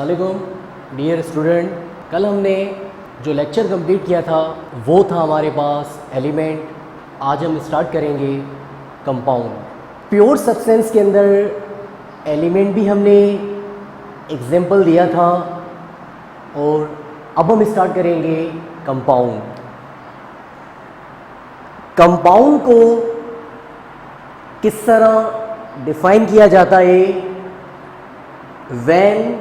अस्सलामुअलैकुम dear student. कल हमने जो लेक्चर कंप्लीट किया था वो था हमारे पास एलिमेंट। आज हम स्टार्ट करेंगे कंपाउंड। प्योर सब्सटेंस के अंदर एलिमेंट भी हमने एग्जाम्पल दिया था और अब हम स्टार्ट करेंगे कंपाउंड। कंपाउंड को किस तरह डिफाइन किया जाता है? व्हेन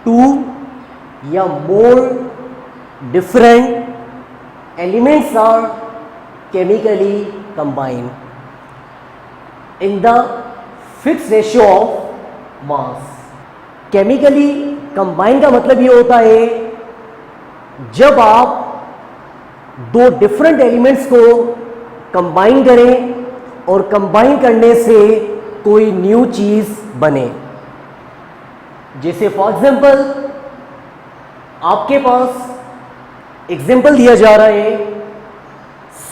टू या मोर different elements are chemically combined in the fixed ratio of mass। Chemically combine का मतलब ये होता है जब आप दो डिफरेंट एलिमेंट्स को कंबाइन करें और कंबाइन करने से कोई न्यू चीज बने। जैसे फॉर एग्जांपल आपके पास एग्जाम्पल दिया जा रहा है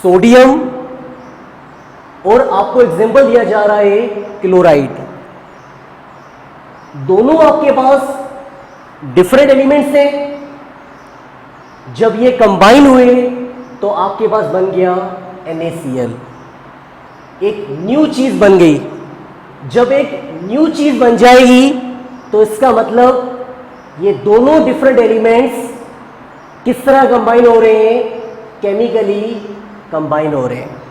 सोडियम और आपको एग्जाम्पल दिया जा रहा है क्लोराइड। दोनों आपके पास डिफरेंट एलिमेंट्स हैं। जब ये कंबाइन हुए तो आपके पास बन गया NaCl, एक न्यू चीज बन गई। जब एक न्यू चीज बन जाएगी तो इसका मतलब ये दोनों डिफरेंट एलिमेंट्स किस तरह कंबाइन हो रहे हैं? केमिकली कंबाइन हो रहे हैं।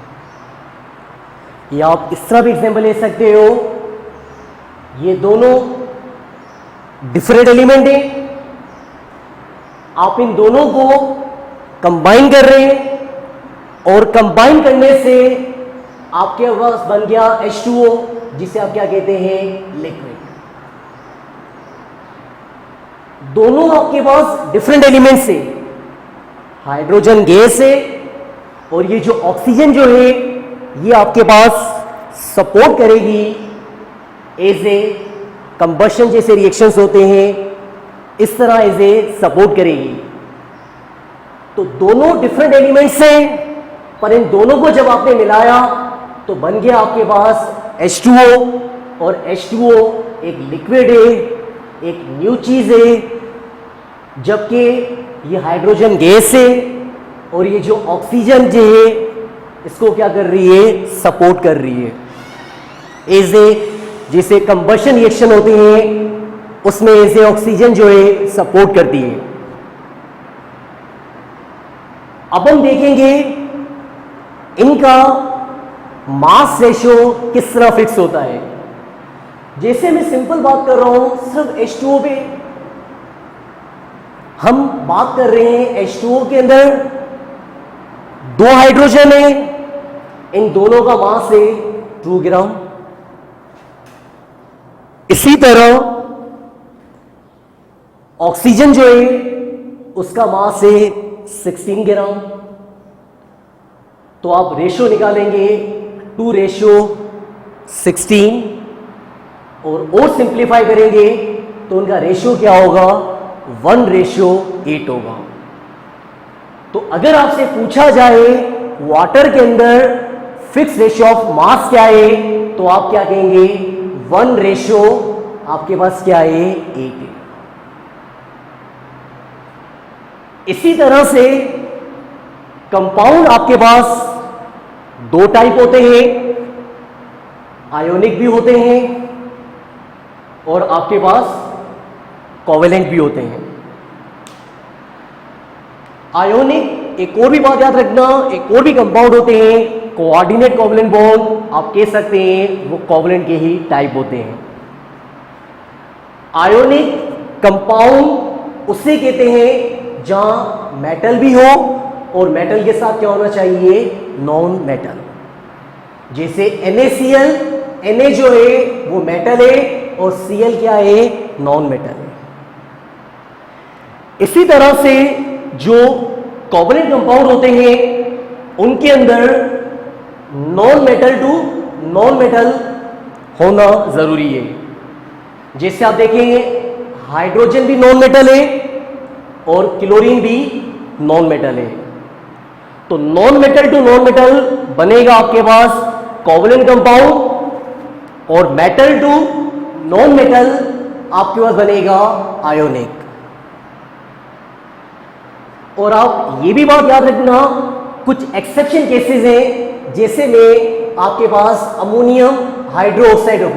या आप इस तरह भी एग्जाम्पल ले सकते हो, ये दोनों डिफरेंट एलिमेंट हैं, आप इन दोनों को कंबाइन कर रहे हैं और कंबाइन करने से आपके पास बन गया H2O, जिसे आप क्या कहते हैं? लिक्विड। दोनों आपके पास डिफरेंट एलिमेंट्स है, हाइड्रोजन गैस है और ये जो ऑक्सीजन जो है ये आपके पास सपोर्ट करेगी एज ए कंबशन। जैसे रिएक्शंस होते हैं इस तरह एज ए सपोर्ट करेगी। तो दोनों डिफरेंट एलिमेंट्स हैं, पर इन दोनों को जब आपने मिलाया तो बन गया आपके पास H2O और H2O एक लिक्विड है, एक न्यू चीज है। जबकि ये हाइड्रोजन गैस है और ये जो ऑक्सीजन जो है इसको क्या कर रही है? सपोर्ट कर रही है। एज ए जैसे कंबशन रिएक्शन होती है उसमें एज ए ऑक्सीजन जो है सपोर्ट करती है। अब हम देखेंगे इनका मास रेशियो किस तरह फिक्स होता है। जैसे मैं सिंपल बात कर रहा हूं सिर्फ H2O पे, हम बात कर रहे हैं H2O के अंदर दो हाइड्रोजन है, इन दोनों का मास है 2 ग्राम। इसी तरह ऑक्सीजन जो है उसका मास है 16 ग्राम। तो आप रेशियो निकालेंगे 2:16 और सिंप्लीफाई करेंगे तो उनका रेशियो क्या होगा? 1:8 होगा। तो अगर आपसे पूछा जाए वाटर के अंदर फिक्स रेशियो ऑफ मास क्या है तो आप क्या कहेंगे? 1:, आपके पास क्या है? 8 है। इसी तरह से कंपाउंड आपके पास दो टाइप होते हैं, आयोनिक भी होते हैं और आपके पास कोवेलेंट भी होते हैं। आयोनिक, एक और भी बात याद रखना, एक और भी कंपाउंड होते हैं कोऑर्डिनेट कोवेलेंट बॉन्ड, आप कह सकते हैं वो कोवेलेंट के ही टाइप होते हैं। आयोनिक कंपाउंड उसे कहते हैं जहां मेटल भी हो और मेटल के साथ क्या होना चाहिए? Non metal. जैसे NaCl, Na जो है वो मेटल है और Cl क्या है? नॉन मेटल है। इसी तरह से जो कोवेलेंट कंपाउंड होते हैं उनके अंदर non metal to non metal होना जरूरी है। जैसे आप देखेंगे हाइड्रोजन भी नॉन मेटल है और क्लोरीन भी नॉन मेटल है। तो non metal to non metal बनेगा आपके पास कोवेलेंट कंपाउंड और मेटल टू नॉन मेटल आपके पास बनेगा आयोनिक। और आप ये भी बात याद रखना, कुछ एक्सेप्शन केसेस हैं, जैसे में आपके पास अमोनियम हाइड्रोक्साइड हो,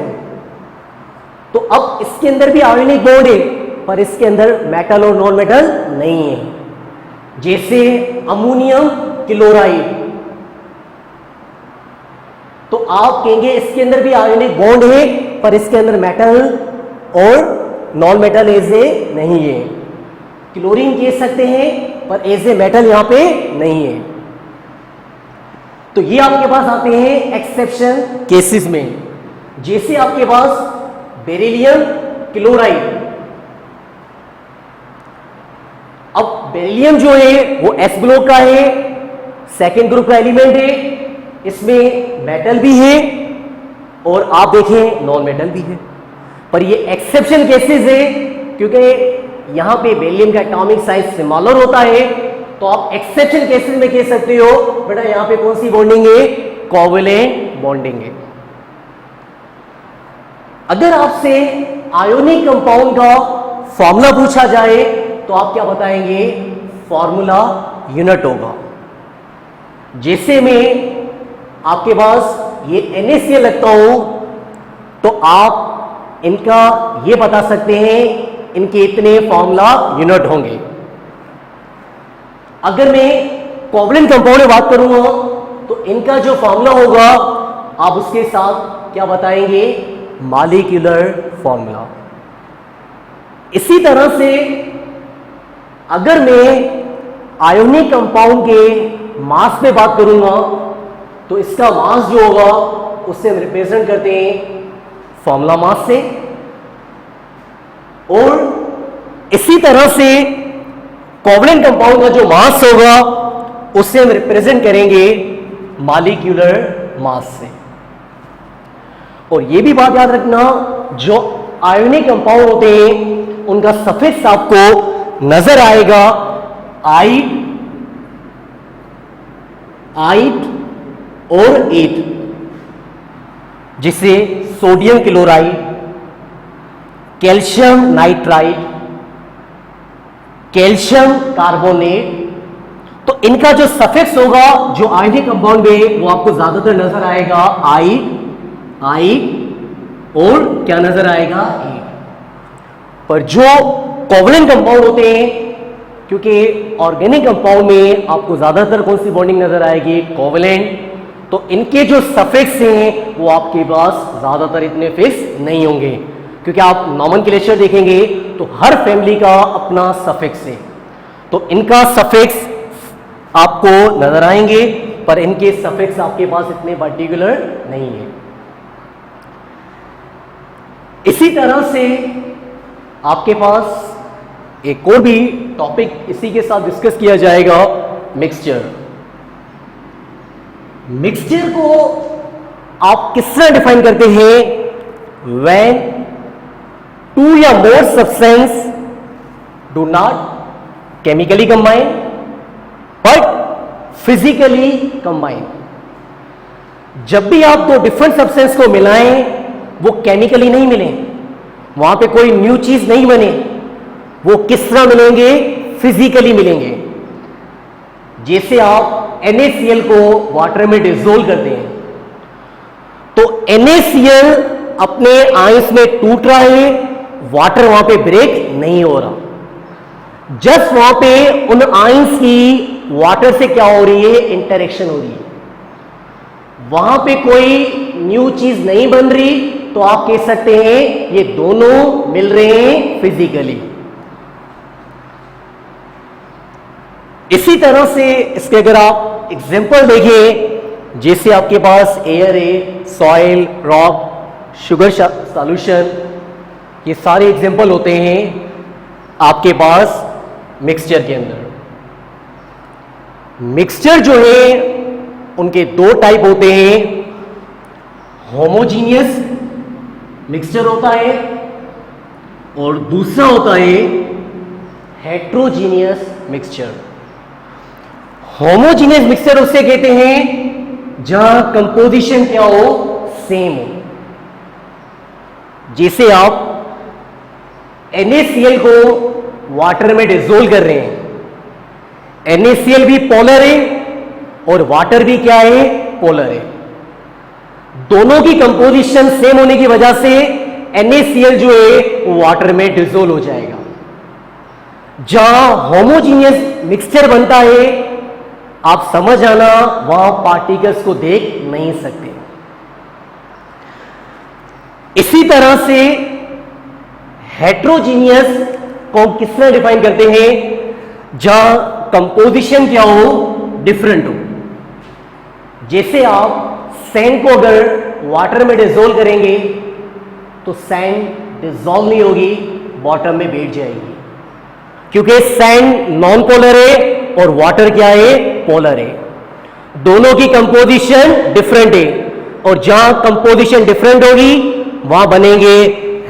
तो अब इसके अंदर भी आयोनिक बॉन्ड है, पर इसके अंदर मेटल और नॉन मेटल नहीं है। जैसे अमोनियम क्लोराइड, तो आप कहेंगे इसके अंदर भी आयोनिक बॉन्ड है, पर इसके अंदर मेटल और नॉन मेटल एज ए नहीं है। क्लोरीन कह सकते हैं, पर एज ए मेटल यहां पे नहीं है। तो ये आपके पास आते हैं एक्सेप्शन केसेस में। जैसे आपके पास बेरिलियम क्लोराइड, अब बेरिलियम जो है वो एस ब्लॉक का है, सेकेंड ग्रुप का एलिमेंट है, इसमें मेटल भी है और आप देखें नॉन मेटल भी है, पर ये एक्सेप्शन केसेस है, क्योंकि यहां पे बेरिलियम का एटॉमिक साइज स्मॉलर होता है, तो आप एक्सेप्शन केसेस में कह सकते हो बेटा यहां पे कौन सी बॉन्डिंग है, कोवैलेंट बॉन्डिंग है। अगर आपसे आयोनिक कंपाउंड का फॉर्मूला पूछा जाए तो आप क्या बताएंगे, फॉर्मूला यूनिट होगा। जैसे में आपके पास ये NaCl लगता हो, तो आप इनका ये बता सकते हैं इनके इतने फॉर्मूला यूनिट होंगे। अगर मैं कोवैलेंट कंपाउंड में बात करूंगा तो इनका जो फॉर्मूला होगा आप उसके साथ क्या बताएंगे, मॉलिक्यूलर फॉर्मूला। इसी तरह से अगर मैं आयोनिक कंपाउंड के मास पे बात करूंगा तो इसका मास जो होगा उससे हम रिप्रेजेंट करते हैं फॉर्मूला मास से, और इसी तरह से कोवैलेंट कंपाउंड का जो मास होगा उससे हम रिप्रेजेंट करेंगे मॉलिक्यूलर मास से। और ये भी बात याद रखना, जो आयोनिक कंपाउंड होते हैं उनका सफिक्स आपको नजर आएगा आइड, और एट, जिसे sodium chloride, calcium nitride, calcium carbonate, तो इनका जो सफिक्स होगा जो आयोनिक कंपाउंड में वो आपको ज्यादातर नजर आएगा आइड, और क्या नजर आएगा, एट। पर जो कोवैलेंट कंपाउंड होते हैं, क्योंकि ऑर्गेनिक कंपाउंड में आपको ज्यादातर कौन सी बॉन्डिंग नजर आएगी, कोवैलेंट, तो इनके जो सफिक्स हैं वो आपके पास ज्यादातर इतने फिक्स नहीं होंगे, क्योंकि आप नॉमेनक्लेचर देखेंगे तो हर फैमिली का अपना सफिक्स है, तो इनका सफिक्स आपको नजर आएंगे, पर इनके सफिक्स आपके पास इतने पर्टिकुलर नहीं है। इसी तरह से आपके पास एक और भी टॉपिक इसी के साथ डिस्कस किया जाएगा, मिक्सचर। मिक्सचर को आप किस तरह डिफाइन करते हैं, व्हेन टू या more substance do not chemically combine but physically combine. जब भी आप दो डिफरेंट सब्सटेंस को मिलाएं वो केमिकली नहीं मिले, वहां पे कोई न्यू चीज नहीं बने, वो किस तरह मिलेंगे, फिजिकली मिलेंगे। जैसे आप NaCl को वाटर में डिसोल्व करते हैं, तो NaCl अपने आयंस में टूट रहा है, वाटर वहां पे ब्रेक नहीं हो रहा, जस्ट वहां पे उन आयंस की वाटर से क्या हो रही है, इंटरेक्शन हो रही है, वहां पे कोई न्यू चीज नहीं बन रही, तो आप कह सकते हैं ये दोनों मिल रहे हैं फिजिकली। इसी तरह से इसके अगर आप एग्जांपल देखें, जैसे आपके पास एयर है, सॉइल, रॉक, शुगर सॉल्यूशन, ये सारे एग्जांपल होते हैं आपके पास मिक्सचर के अंदर। मिक्सचर जो है उनके दो टाइप होते हैं, होमोजीनियस मिक्सचर होता है और दूसरा होता है हेट्रोजीनियस मिक्सचर। होमोजीनियस मिक्सचर उससे कहते हैं जहां कंपोजिशन क्या हो, सेम हो। जैसे आप NaCl को वाटर में डिसोल्व कर रहे हैं। NaCl भी पोलर है और वाटर भी क्या है, पोलर है। दोनों की कंपोजिशन सेम होने की वजह से NaCl जो है वो वाटर में डिसोल्व हो जाएगा। जहां होमोजीनियस मिक्सचर बनता है, आप समझ आना, वहां पार्टिकल्स को देख नहीं सकते। इसी तरह से हेट्रोजीनियस को किस तरह डिफाइन करते हैं, जहां कंपोजिशन क्या हो, डिफरेंट हो। जैसे आप सैंड को अगर वाटर में डिसोल्व करेंगे तो सैंड डिसॉल्व नहीं होगी, बॉटम में बैठ जाएगी, क्योंकि सैंड नॉन पोलर है और वाटर क्या है, पोलर है। दोनों की कंपोजिशन डिफरेंट है और जहां कंपोजिशन डिफरेंट होगी वहां बनेंगे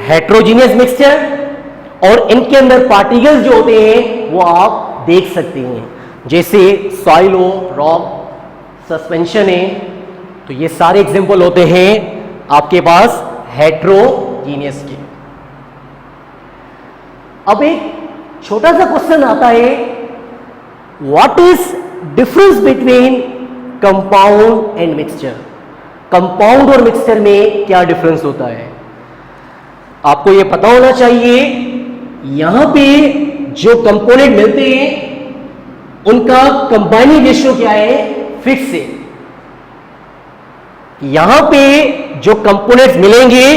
हेट्रोजीनियस मिक्सचर और इनके अंदर पार्टिकल्स जो होते हैं वो आप देख सकते हैं। जैसे सॉइल हो, रॉक, सस्पेंशन है, तो ये सारे एग्जांपल होते हैं आपके पास हेट्रोजीनियस के। अब एक छोटा सा क्वेश्चन आता है, what is difference between compound and mixture. Compound और मिक्सचर में क्या डिफरेंस होता है, आपको यह पता होना चाहिए। यहां पे जो कंपोनेंट मिलते हैं उनका कंबाइनिंग रेशियो क्या है, फिक्स है। यहां पे जो कंपोनेंट्स मिलेंगे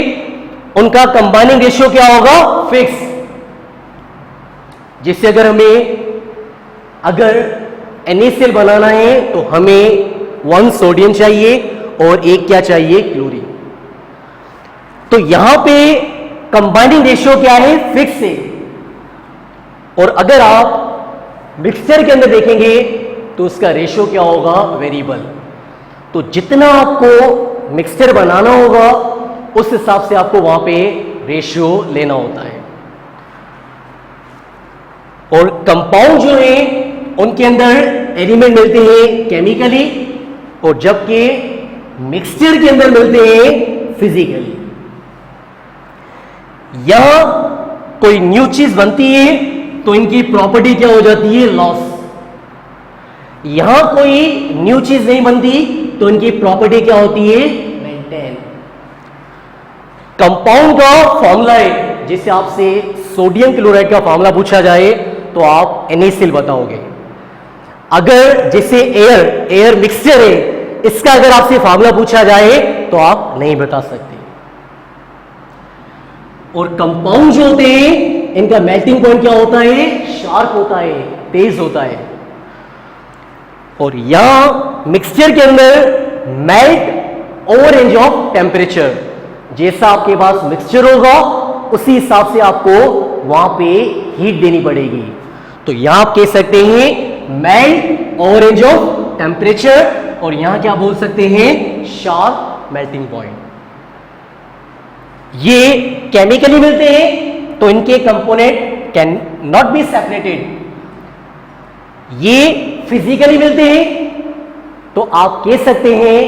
उनका कंबाइनिंग रेशियो क्या होगा, फिक्स। जिससे अगर NaCl बनाना है तो हमें 1 सोडियम चाहिए और 1 क्या चाहिए, क्लोरीन। तो यहां पे कंबाइनिंग रेशियो क्या है, फिक्स है। और अगर आप मिक्सचर के अंदर देखेंगे तो उसका रेशियो क्या होगा, वेरिएबल। तो जितना आपको मिक्सचर बनाना होगा उस हिसाब से आपको वहां पे रेशियो लेना होता है। और कंपाउंड जो है उनके अंदर एलिमेंट मिलते हैं केमिकली और जबकि मिक्सचर के अंदर मिलते हैं फिजिकली। यहां कोई न्यू चीज बनती है तो इनकी प्रॉपर्टी क्या हो जाती है, लॉस। यहां कोई न्यू चीज नहीं बनती तो इनकी प्रॉपर्टी क्या होती है, मेंटेन। कंपाउंड का फॉर्मूला है, जिससे आपसे सोडियम क्लोराइड का फॉर्मूला पूछा जाए तो आप NaCl बताओगे। अगर जैसे एयर मिक्सचर है, इसका अगर आपसे फॉर्मूला पूछा जाए तो आप नहीं बता सकते। और कंपाउंड जो होते हैं इनका मेल्टिंग पॉइंट क्या होता है, शार्प होता है, तेज होता है। और यहां मिक्सचर के अंदर melt over range of temperature, जैसा आपके पास मिक्सचर होगा उसी हिसाब से आपको वहां पे हीट देनी पड़ेगी। तो यहां आप कह सकते हैं melt over range of temperature और यहां क्या बोल सकते हैं, शार्प मेल्टिंग पॉइंट। ये केमिकली मिलते हैं तो इनके component can not be separated. ये फिजिकली मिलते हैं तो आप कह सकते हैं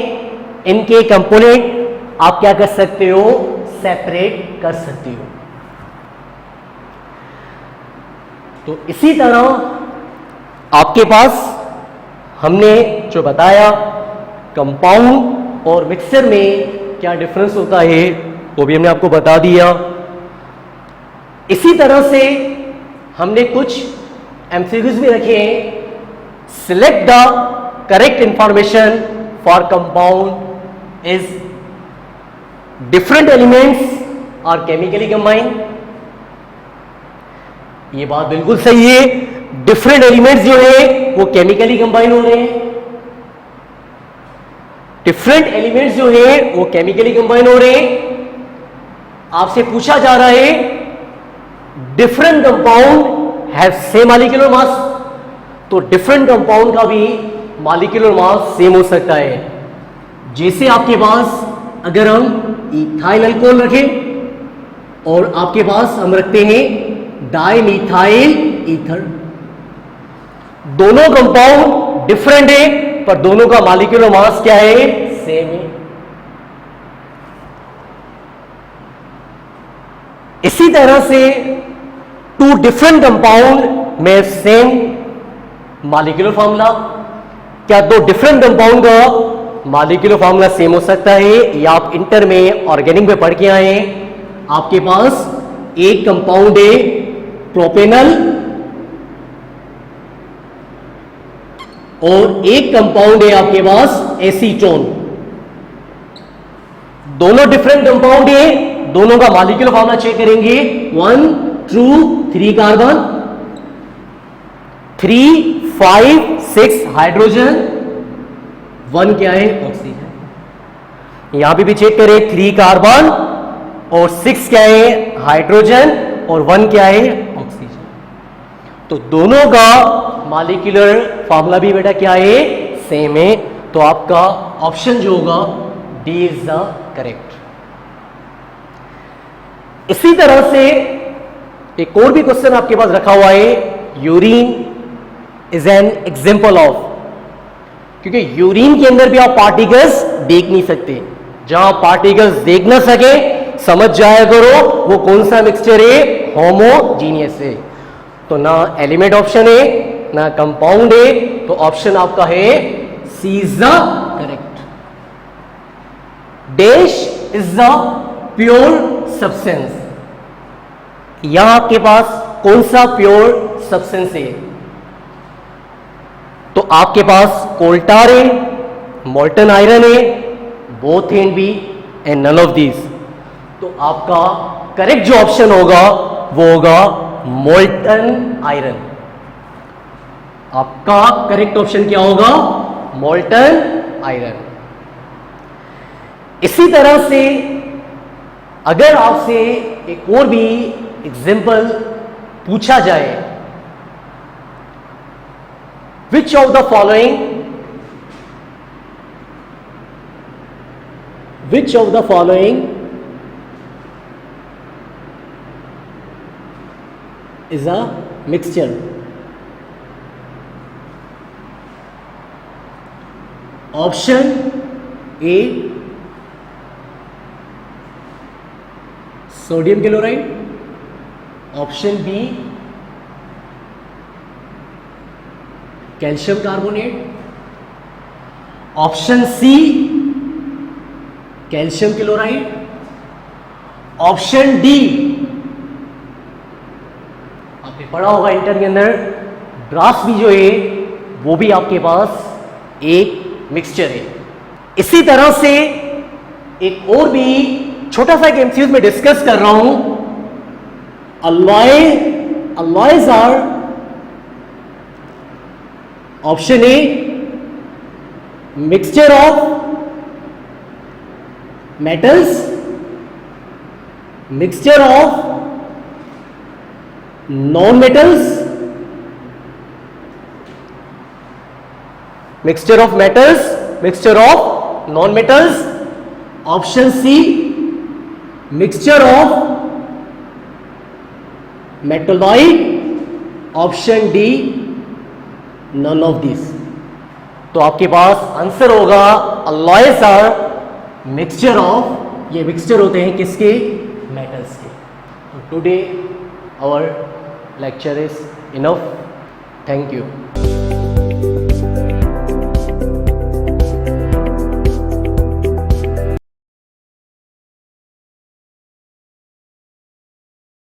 इनके कंपोनेंट आप क्या कर सकते हो, सेपरेट कर सकते हो। तो इसी तरह आपके पास हमने जो बताया कंपाउंड और मिक्सचर में क्या डिफरेंस होता है वो भी हमने आपको बता दिया। इसी तरह से हमने कुछ एमसीक्यूज भी रखे हैं। Select the correct information for compound is different elements are chemically combined. ये बात बिल्कुल सही है, डिफरेंट एलिमेंट्स जो है वो केमिकली कंबाइन हो रहे हैं। डिफरेंट एलिमेंट्स जो है वो केमिकली कंबाइन हो रहे हैं। आपसे पूछा जा रहा है different compound have same molecular mass, तो डिफरेंट कंपाउंड का भी मॉलिक्यूलर मास सेम हो सकता है। जैसे आपके पास अगर हम इथाइल अल्कोहल रखें और आपके पास हम रखते हैं डाइमीथाइल ईथर, दोनों कंपाउंड डिफरेंट है पर दोनों का मॉलिक्यूलर मास क्या है, सेम है। इसी तरह से टू डिफरेंट कंपाउंड में सेम मॉलिक्यूलर फॉर्मूला, क्या दो डिफरेंट कंपाउंड का मॉलिक्यूलर फॉर्मूला सेम हो सकता है? या आप इंटर में ऑर्गेनिक में पढ़ के आए हैं, आपके पास एक कंपाउंड है प्रोपेनल और एक कंपाउंड है आपके पास एसीटोन, दोनों डिफरेंट कंपाउंड है, दोनों का मॉलिक्यूलर फॉर्मूला चेक करेंगे। 1 2 3 कार्बन, 3 5 6 हाइड्रोजन, 1 क्या है? ऑक्सीजन। यहां पे भी चेक करें, 3 कार्बन और 6 क्या है? हाइड्रोजन और 1 क्या है? ऑक्सीजन। तो दोनों का मॉलिक्यूलर फॉर्मूला भी बेटा क्या है? सेम है। तो आपका ऑप्शन जो होगा डी इज द करेक्ट। इसी तरह से एक और भी क्वेश्चन आपके पास रखा हुआ है, urine is an example of, क्योंकि यूरिन के अंदर भी आप पार्टिकल्स देख नहीं सकते। जहां पार्टिकल्स देख ना सके समझ जाया करो वो कौन सा मिक्सचर है, होमोजीनियस है। तो ना एलिमेंट ऑप्शन है ना कंपाउंड है, तो ऑप्शन आपका है C is the correct. Dash is the pure substance, यहां आपके पास कौन सा प्योर सब्सटेंस है? तो आपके पास कोल्टार है, मोल्टन आयरन है, both and B and none of these. तो आपका करेक्ट जो ऑप्शन होगा वो होगा मोल्टन आयरन। आपका करेक्ट ऑप्शन क्या होगा? Molten iron. इसी तरह से अगर आपसे एक और भी एग्जाम्पल पूछा जाए, which of the following is a mixture? Option A sodium chloride, option B calcium carbonate, option C calcium chloride, option D आपने पढ़ा होगा इंटर के अंदर ब्रास भी जो है वो भी आपके पास एक मिक्सचर है। इसी तरह से एक और भी छोटा सा एक एमसीक्यू में डिस्कस कर रहा हूं, alloys are, option A mixture of metals, mixture of non metals, mixture of metals, mixture of non metals, option C mixture of metalloid, option D none of this. तो आपके पास आंसर होगा alloys are mixture of, ये mixture होते हैं किसके? Metals के। Today our lecture is enough. Thank you.